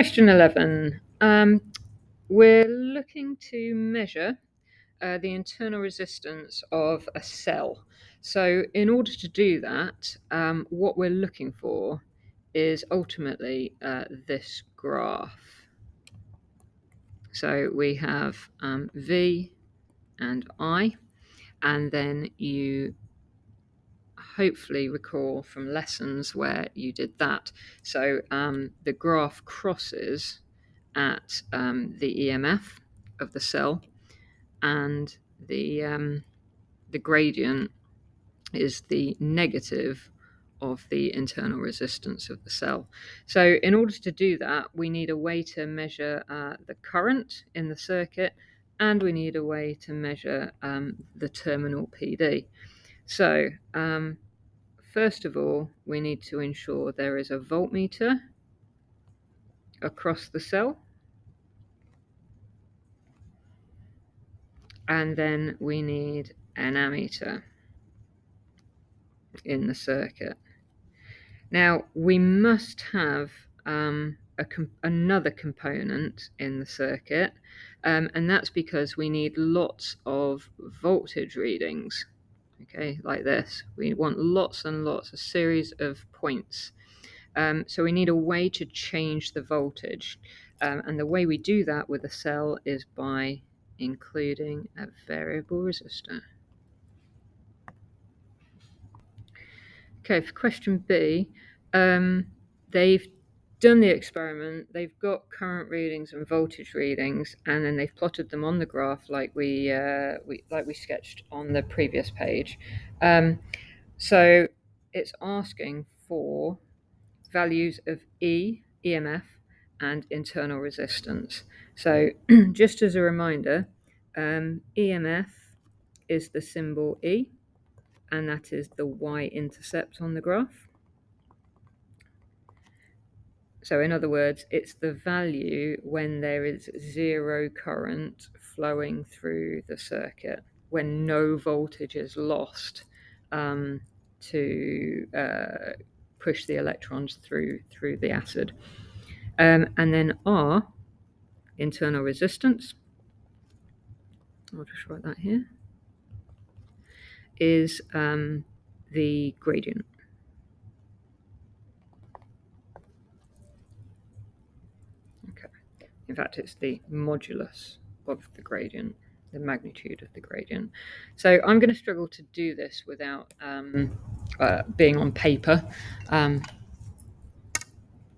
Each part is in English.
Question 11. We're looking to measure the internal resistance of a cell. So in order to do that, what we're looking for is ultimately this graph. So we have V and I, and then you hopefully recall from lessons where you did that. So the graph crosses at the EMF of the cell, and the gradient is the negative of the internal resistance of the cell. So in order to do that, we need a way to measure the current in the circuit, and we need a way to measure the terminal PD. So first of all, we need to ensure there is a voltmeter across the cell, and then we need an ammeter in the circuit. Now we must have another component in the circuit, and that's because we need lots of voltage readings. Okay, like this. We want lots and lots, a series of points. So we need a way to change the voltage, and the way we do that with a cell is by including a variable resistor. Okay, for question B, they've done the experiment, they've got current readings and voltage readings, and then they've plotted them on the graph like we sketched on the previous page. So it's asking for values of EMF, and internal resistance. So just as a reminder, EMF is the symbol E, and that is the y-intercept on the graph. So in other words, it's the value when there is zero current flowing through the circuit, when no voltage is lost to push the electrons through the acid. And then R, internal resistance, I'll just write that here, is the gradient. Okay. In fact, it's the modulus of the gradient, the magnitude of the gradient. So I'm going to struggle to do this without being on paper.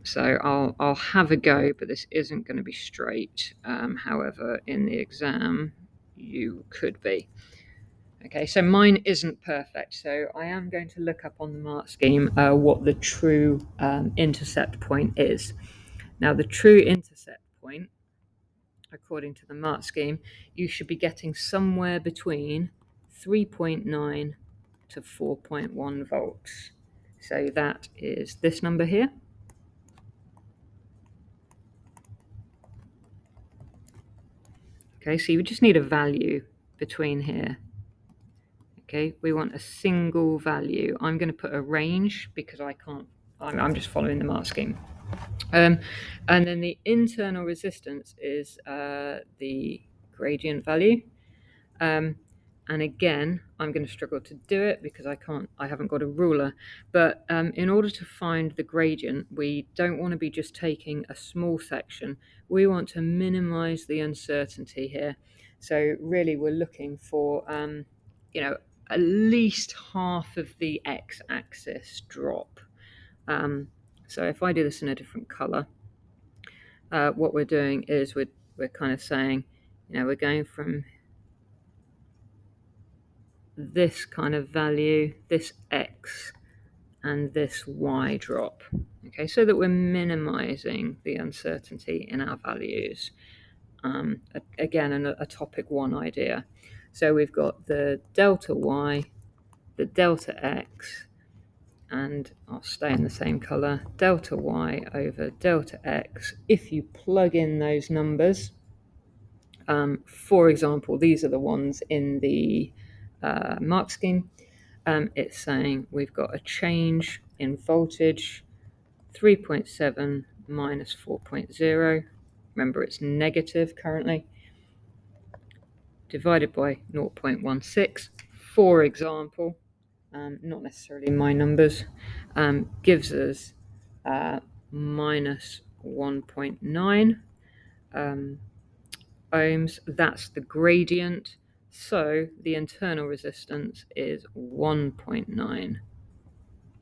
So I'll have a go, but this isn't going to be straight. However, in the exam, you could be. Okay, so mine isn't perfect, so I am going to look up on the mark scheme what the true intercept point is. Now, the true intercept point, according to the mark scheme, you should be getting somewhere between 3.9 to 4.1 volts. So that is this number here. Okay, so you just need a value between here. Okay, we want a single value. I'm going to put a range because I can't, I'm just following the mark scheme. And then the internal resistance is the gradient value. And again, I'm going to struggle to do it because I haven't got a ruler. But in order to find the gradient, we don't want to be just taking a small section. We want to minimize the uncertainty here. So really, we're looking for, at least half of the x-axis drop. So if I do this in a different color, what we're doing is we're kind of saying, we're going from this kind of value, this x, and this y drop. Okay, so that we're minimizing the uncertainty in our values. Again, a topic 1 idea. So we've got the delta y, the delta x, and I'll stay in the same color, delta y over delta x. If you plug in those numbers, for example, these are the ones in the mark scheme. It's saying we've got a change in voltage, 3.7 minus 4.0. Remember, it's negative currently. Divided by 0.16, for example, not necessarily my numbers, gives us minus 1.9 ohms. That's the gradient. So the internal resistance is 1.9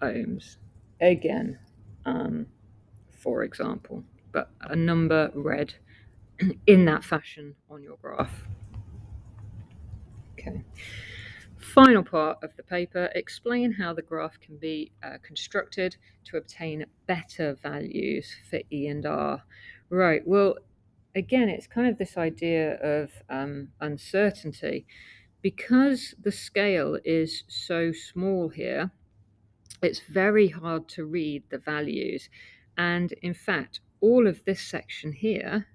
ohms. Again, for example, but a number read in that fashion on your graph. Okay. Final part of the paper, explain how the graph can be constructed to obtain better values for E and R. Right, well, again, it's kind of this idea of uncertainty. Because the scale is so small here, it's very hard to read the values. And in fact, all of this section here,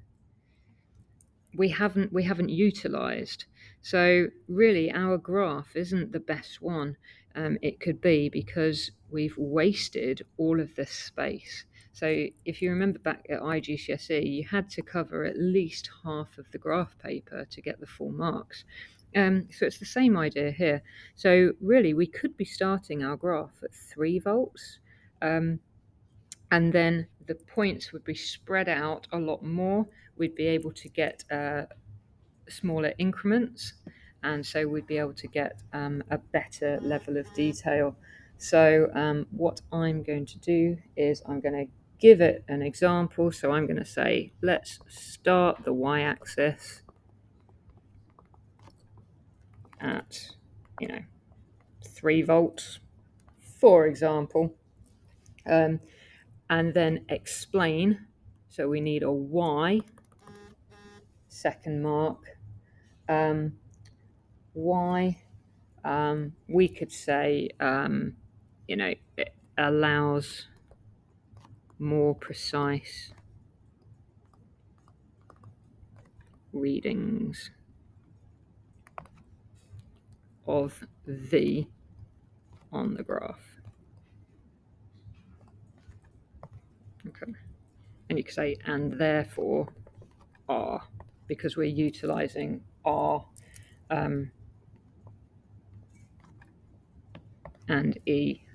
we haven't utilized. So really our graph isn't the best one it could be, because we've wasted all of this space. So if you remember back at IGCSE, you had to cover at least half of the graph paper to get the full marks. So it's the same idea here. So really we could be starting our graph at 3 volts, and then the points would be spread out a lot more. We'd be able to get smaller increments, and so we'd be able to get a better level of detail. So what I'm going to do is I'm going to give it an example. So I'm going to say, let's start the y-axis at 3 volts, for example, and then explain. So we need a y, second mark, y. We could say, it allows more precise readings of V on the graph. Okay. And you could say, and therefore R, because we're utilizing R and E